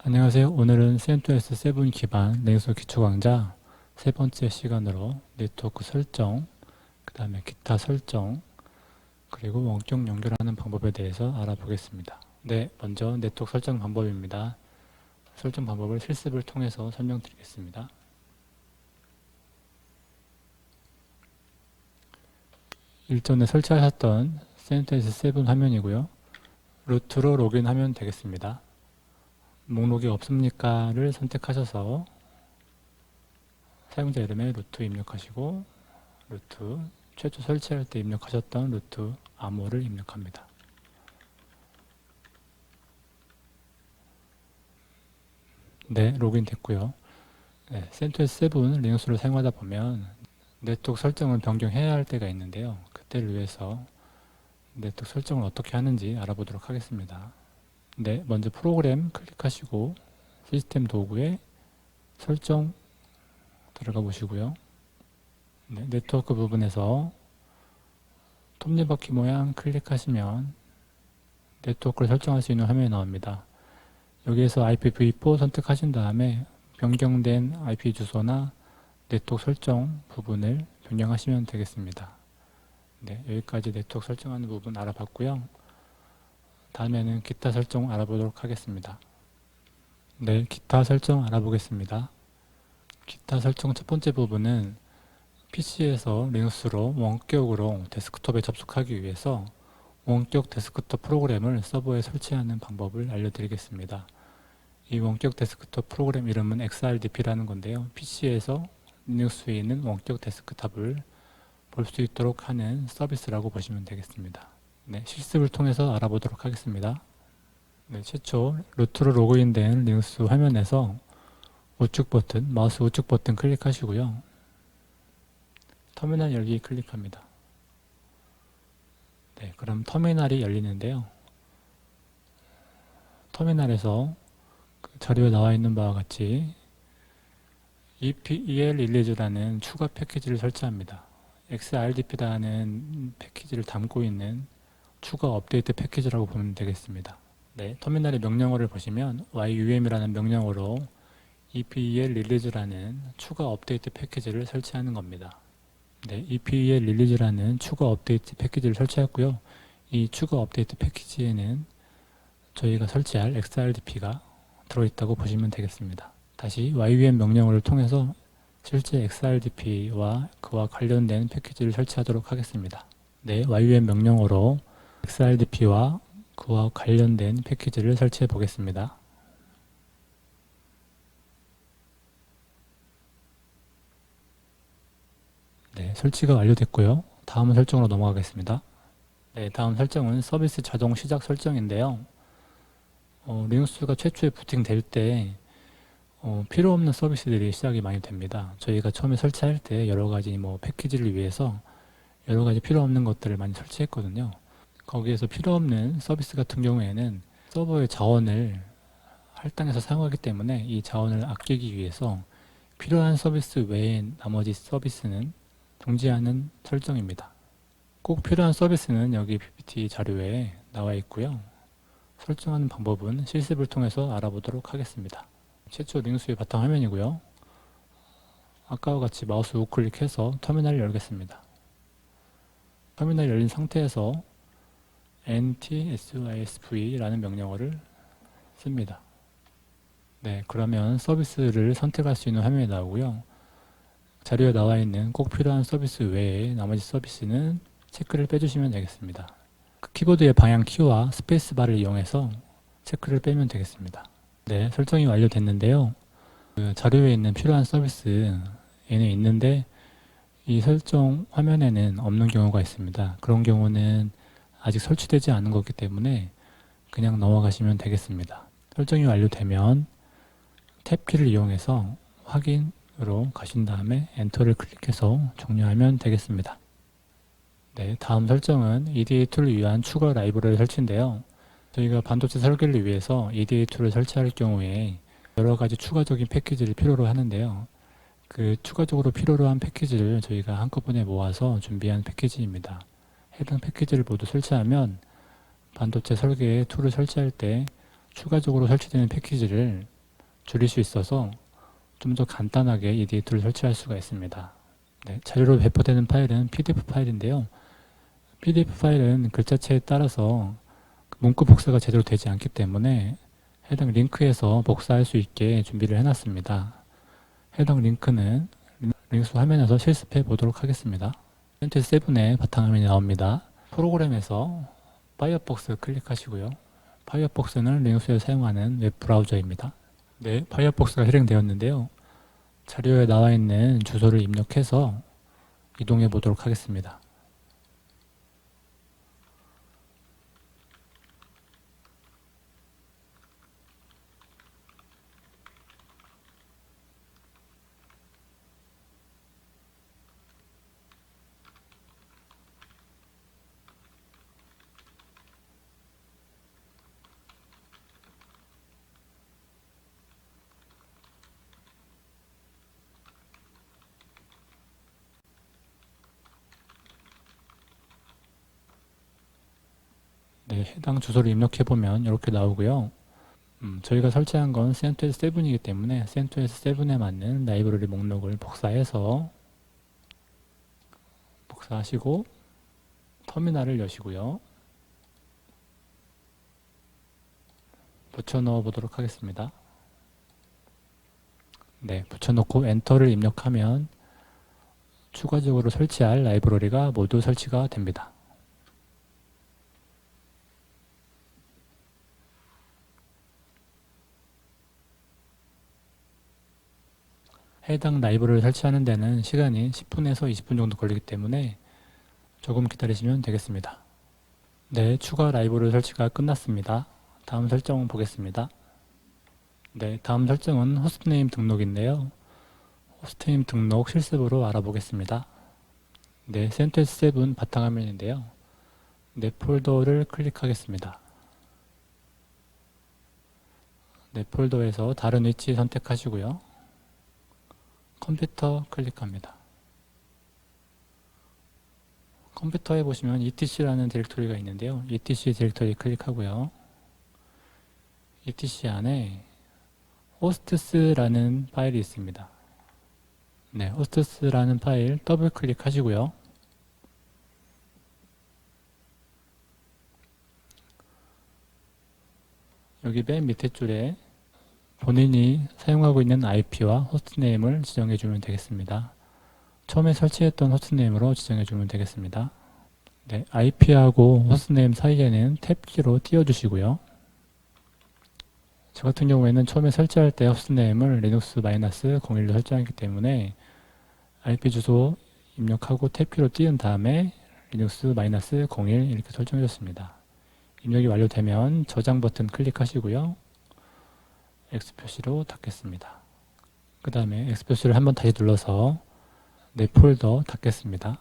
안녕하세요. 오늘은 CentOS 7 기반 리눅스 기초 강좌 세 번째 시간으로 네트워크 설정, 그 다음에 기타 설정, 그리고 원격 연결하는 방법에 대해서 알아보겠습니다. 네, 먼저 네트워크 설정 방법입니다. 설정 방법을 실습을 통해서 설명드리겠습니다. 일전에 설치하셨던 CentOS 7 화면이고요. 루트로 로그인하면 되겠습니다. 목록이 없습니까를 선택하셔서 사용자 이름에 루트 입력하시고 루트, 최초 설치할 때 입력하셨던 루트 암호를 입력합니다. 네, 로그인 됐고요. 네, CentOS 7 리눅스를 사용하다 보면 네트워크 설정을 변경해야 할 때가 있는데요. 그때를 위해서 네트워크 설정을 어떻게 하는지 알아보도록 하겠습니다. 네, 먼저 프로그램 클릭하시고 시스템 도구에 설정 들어가 보시고요. 네, 네트워크 부분에서 톱니바퀴 모양 클릭하시면 네트워크를 설정할 수 있는 화면이 나옵니다. 여기에서 IPv4 선택하신 다음에 변경된 IP 주소나 네트워크 설정 부분을 변경하시면 되겠습니다. 네, 여기까지 네트워크 설정하는 부분 알아봤고요. 다음에는 기타 설정 알아보도록 하겠습니다. 네, 기타 설정 알아보겠습니다. 기타 설정 첫 번째 부분은 PC에서 리눅스로 원격으로 데스크톱에 접속하기 위해서 원격 데스크톱 프로그램을 서버에 설치하는 방법을 알려드리겠습니다. 이 원격 데스크톱 프로그램 이름은 XRDP라는 건데요. PC에서 리눅스에 있는 원격 데스크탑을 볼 수 있도록 하는 서비스라고 보시면 되겠습니다. 네, 실습을 통해서 알아보도록 하겠습니다. 네, 최초 루트로 로그인된 리눅스 화면에서 우측 버튼, 마우스 우측 버튼 클릭하시고요. 터미널 열기 클릭합니다. 네, 그럼 터미널이 열리는데요. 터미널에서 자료에 나와 있는 바와 같이 EPEL 릴리즈라는 추가 패키지를 설치합니다. XRDP라는 패키지를 담고 있는 추가 업데이트 패키지라고 보면 되겠습니다. 네, 터미널의 명령어를 보시면 YUM이라는 명령어로 EPEL 릴리즈라는 추가 업데이트 패키지를 설치하는 겁니다. 네, EPEL 릴리즈라는 추가 업데이트 패키지를 설치했고요. 이 추가 업데이트 패키지에는 저희가 설치할 XRDP가 들어있다고 보시면 되겠습니다. 다시 YUM 명령어를 통해서 실제 XRDP와 그와 관련된 패키지를 설치하도록 하겠습니다. 네, YUM 명령어로 XRDP와 그와 관련된 패키지를 설치해 보겠습니다. 네, 설치가 완료됐고요. 다음 설정으로 넘어가겠습니다. 네, 다음 설정은 서비스 자동 시작 설정인데요. 리눅스가 최초에 부팅될 때 필요 없는 서비스들이 시작이 많이 됩니다. 저희가 처음에 설치할 때 여러 가지 패키지를 위해서 여러 가지 필요 없는 것들을 많이 설치했거든요. 거기에서 필요 없는 서비스 같은 경우에는 서버의 자원을 할당해서 사용하기 때문에 이 자원을 아끼기 위해서 필요한 서비스 외에 나머지 서비스는 중지하는 설정입니다. 꼭 필요한 서비스는 여기 PPT 자료에 나와 있고요. 설정하는 방법은 실습을 통해서 알아보도록 하겠습니다. 최초 리눅스의 바탕화면이고요. 아까와 같이 마우스 우클릭해서 터미널을 열겠습니다. 터미널이 열린 상태에서 ntsysv라는 명령어를 씁니다. 네, 그러면 서비스를 선택할 수 있는 화면이 나오고요. 자료에 나와 있는 꼭 필요한 서비스 외에 나머지 서비스는 체크를 빼주시면 되겠습니다. 그 키보드의 방향 키와 스페이스바를 이용해서 체크를 빼면 되겠습니다. 네, 설정이 완료됐는데요. 그 자료에 있는 필요한 서비스 얘는 있는데 이 설정 화면에는 없는 경우가 있습니다. 그런 경우는 아직 설치되지 않은 거기 때문에 그냥 넘어가시면 되겠습니다. 설정이 완료되면 탭키를 이용해서 확인으로 가신 다음에 엔터를 클릭해서 종료하면 되겠습니다. 네, 다음 설정은 EDA2를 위한 추가 라이브러리 설치인데요. 저희가 반도체 설계를 위해서 EDA2를 설치할 경우에 여러 가지 추가적인 패키지를 필요로 하는데요. 그 추가적으로 필요로 한 패키지를 저희가 한꺼번에 모아서 준비한 패키지입니다. 해당 패키지를 모두 설치하면 반도체 설계에 툴을 설치할 때 추가적으로 설치되는 패키지를 줄일 수 있어서 좀 더 간단하게 ED2를 설치할 수가 있습니다. 네, 자료로 배포되는 파일은 PDF 파일인데요. PDF 파일은 글자체에 따라서 문구 복사가 제대로 되지 않기 때문에 해당 링크에서 복사할 수 있게 준비를 해놨습니다. 해당 링크는 리눅스 화면에서 실습해 보도록 하겠습니다. CentOS 7의 바탕화면이 나옵니다. 프로그램에서 파이어폭스 클릭하시고요. 파이어폭스는 리눅스에 사용하는 웹브라우저입니다. 네, 파이어폭스가 실행되었는데요. 자료에 나와 있는 주소를 입력해서 이동해 보도록 하겠습니다. 네, 해당 주소를 입력해 보면 이렇게 나오고요. 저희가 설치한 건 CentOS 7이기 때문에 CentOS 7에 맞는 라이브러리 목록을 복사하시고 터미널을 여시고요. 붙여 넣어 보도록 하겠습니다. 네, 붙여놓고 엔터를 입력하면 추가적으로 설치할 라이브러리가 모두 설치가 됩니다. 해당 라이브러리를 설치하는 데는 시간이 10분에서 20분 정도 걸리기 때문에 조금 기다리시면 되겠습니다. 네, 추가 라이브러리 설치가 끝났습니다. 다음 설정 보겠습니다. 네, 다음 설정은 호스트네임 등록인데요. 호스트네임 등록 실습으로 알아보겠습니다. 네, CentOS 7 바탕화면인데요. 내 폴더를 클릭하겠습니다. 내 폴더에서 다른 위치 선택하시고요. 컴퓨터 클릭합니다. 컴퓨터에 보시면 etc라는 디렉토리가 있는데요. etc 디렉토리 클릭하고요. etc 안에 hosts라는 파일이 있습니다. 네, hosts라는 파일 더블 클릭하시고요. 여기 맨 밑에 줄에 본인이 사용하고 있는 IP와 호스트네임을 지정해 주면 되겠습니다. 처음에 설치했던 호스트네임으로 지정해 주면 되겠습니다. 네, IP하고 호스트네임 사이에는 탭키로 띄워주시고요. 저 같은 경우에는 처음에 설치할 때 호스트네임을 리눅스-01로 설정했기 때문에 IP 주소 입력하고 탭키로 띄운 다음에 리눅스-01 이렇게 설정해 줬습니다. 입력이 완료되면 저장 버튼 클릭하시고요. X 표시로 닫겠습니다. 그 다음에 X 표시를 한번 다시 눌러서 내 폴더 닫겠습니다.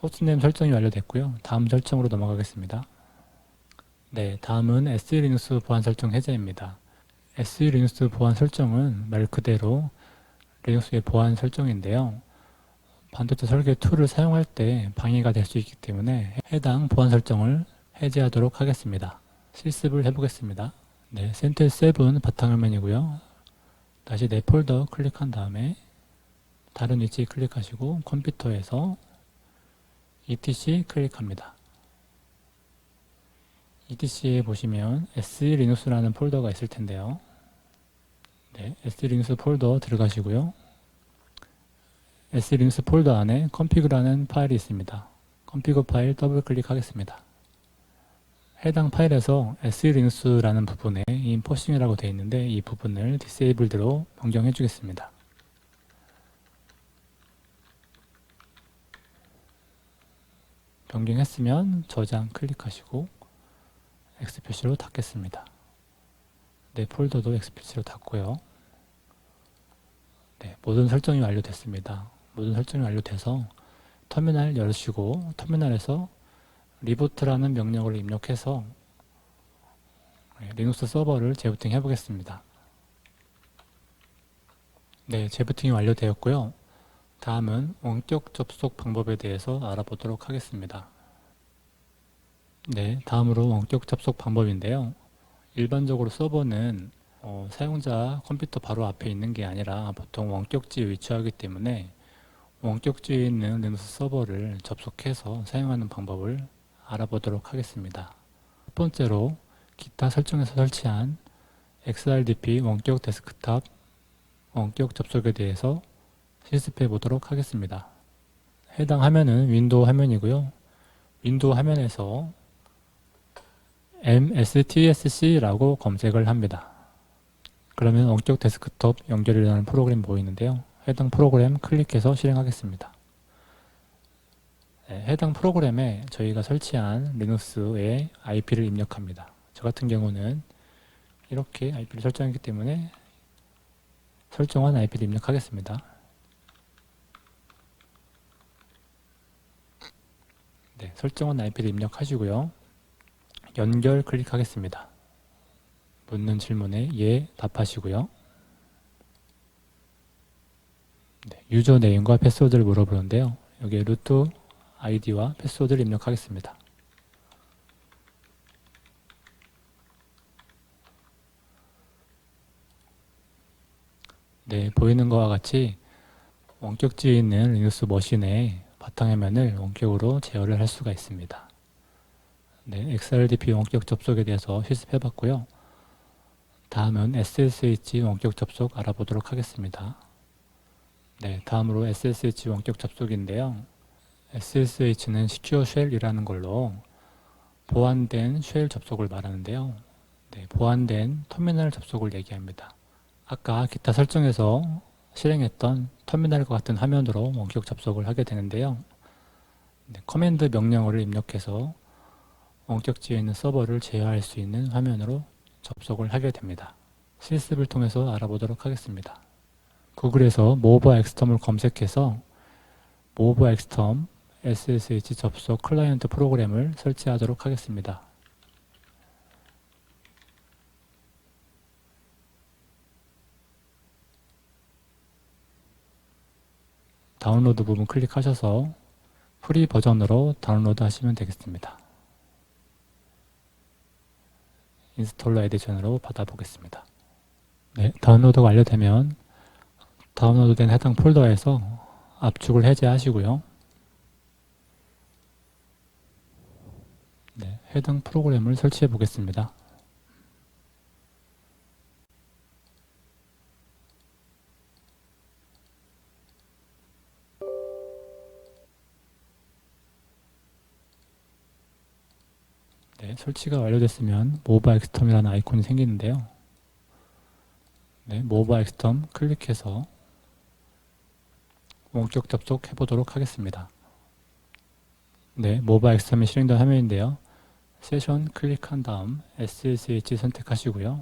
호스트네임 설정이 완료됐고요. 다음 설정으로 넘어가겠습니다. 네, 다음은 SE 리눅스 보안 설정 해제입니다. SE 리눅스 보안 설정은 말 그대로 리눅스의 보안 설정인데요. 반도체 설계 툴을 사용할 때 방해가 될 수 있기 때문에 해당 보안 설정을 해제하도록 하겠습니다. 실습을 해보겠습니다. 네, CentOS 7 바탕화면이고요. 다시 내 폴더 클릭한 다음에 다른 위치 클릭하시고 컴퓨터에서 etc 클릭합니다. etc에 보시면 SE 리눅스라는 폴더가 있을 텐데요. 네, SE 리눅스 폴더 들어가시고요. SE 리눅스 폴더 안에 config라는 파일이 있습니다. config 파일 더블 클릭하겠습니다. 해당 파일에서 SE 리눅스라는 부분에 enforcing이라고 되어 있는데 이 부분을 disabled로 변경해 주겠습니다. 변경했으면 저장 클릭하시고 X 표시로 닫겠습니다. 내 폴더도 X 표시로 닫고요. 네, 모든 설정이 완료됐습니다. 모든 설정이 완료돼서 터미널 열으시고 터미널에서 리부트라는 명령어를 입력해서 리눅스 서버를 재부팅 해 보겠습니다. 네, 재부팅이 완료되었고요. 다음은 원격 접속 방법에 대해서 알아보도록 하겠습니다. 네, 다음으로 원격 접속 방법인데요. 일반적으로 서버는 사용자 컴퓨터 바로 앞에 있는 게 아니라 보통 원격지에 위치하기 때문에 원격지에 있는 리눅스 서버를 접속해서 사용하는 방법을 알아보도록 하겠습니다. 첫 번째로 기타 설정에서 설치한 XRDP 원격 데스크탑 원격 접속에 대해서 실습해 보도록 하겠습니다. 해당 화면은 윈도우 화면이고요. 윈도우 화면에서 MSTSC라고 검색을 합니다. 그러면 원격 데스크톱 연결이라는 프로그램이 보이는데요. 해당 프로그램 클릭해서 실행하겠습니다. 네, 해당 프로그램에 저희가 설치한 리눅스의 IP를 입력합니다. 저 같은 경우는 이렇게 IP를 설정했기 때문에 설정한 IP를 입력하겠습니다. 네, 설정한 IP를 입력하시고요. 연결 클릭하겠습니다. 묻는 질문에 예 답하시고요. 네, 유저 네임과 패스워드를 물어보는데요. 여기에 루트 아이디와 패스워드를 입력하겠습니다. 네, 보이는 것과 같이 원격지에 있는 리눅스 머신의 바탕화면을 원격으로 제어를 할 수가 있습니다. 네, XRDP 원격 접속에 대해서 실습해 봤고요. 다음은 SSH 원격 접속 알아보도록 하겠습니다. 네, 다음으로 SSH 원격 접속인데요. SSH는 Secure Shell이라는 걸로 보안된 쉘 접속을 말하는데요. 네, 보안된 터미널 접속을 얘기합니다. 아까 기타 설정에서 실행했던 터미널과 같은 화면으로 원격 접속을 하게 되는데요. 네, 커맨드 명령어를 입력해서 원격지에 있는 서버를 제어할 수 있는 화면으로 접속을 하게 됩니다. 실습을 통해서 알아보도록 하겠습니다. 구글에서 모바 엑스텀을 검색해서 모바 엑스텀 SSH 접속 클라이언트 프로그램을 설치하도록 하겠습니다. 다운로드 부분 클릭하셔서 프리 버전으로 다운로드 하시면 되겠습니다. 인스톨러 에디션으로 받아보겠습니다. 네, 다운로드가 완료되면 다운로드된 해당 폴더에서 압축을 해제하시고요. 네, 해당 프로그램을 설치해 보겠습니다. 네, 설치가 완료됐으면 모바 엑스텀이라는 아이콘이 생기는데요. 네, 모바 엑스텀 클릭해서 원격 접속해 보도록 하겠습니다. 네, 모바 엑스텀이 실행된 화면인데요. 세션 클릭한 다음 SSH 선택하시고요.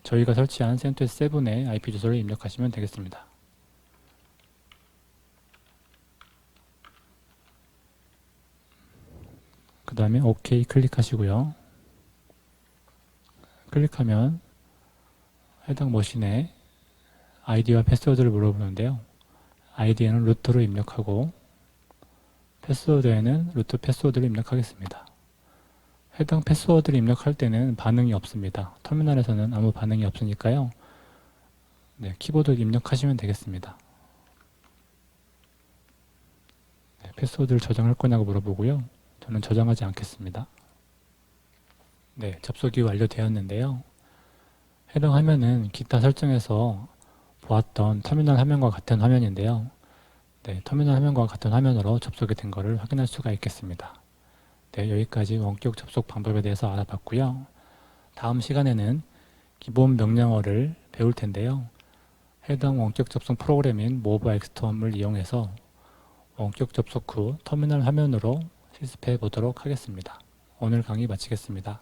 저희가 설치한 CentOS 7의 IP 주소를 입력하시면 되겠습니다. 그 다음에 OK 클릭하시고요. 클릭하면 해당 머신에 아이디와 패스워드를 물어보는데요. 아이디에는 루트로 입력하고 패스워드에는 루트 패스워드를 입력하겠습니다. 해당 패스워드를 입력할 때는 반응이 없습니다. 터미널에서는 아무 반응이 없으니까요. 네, 키보드 입력하시면 되겠습니다. 네, 패스워드를 저장할 거냐고 물어보고요. 저는 저장하지 않겠습니다. 네, 접속이 완료되었는데요. 해당 화면은 기타 설정에서 보았던 터미널 화면과 같은 화면인데요. 네, 터미널 화면과 같은 화면으로 접속이 된 것을 확인할 수가 있겠습니다. 네, 여기까지 원격 접속 방법에 대해서 알아봤고요. 다음 시간에는 기본 명령어를 배울 텐데요. 해당 원격 접속 프로그램인 모바 엑스텀을 이용해서 원격 접속 후 터미널 화면으로 실습해 보도록 하겠습니다. 오늘 강의 마치겠습니다.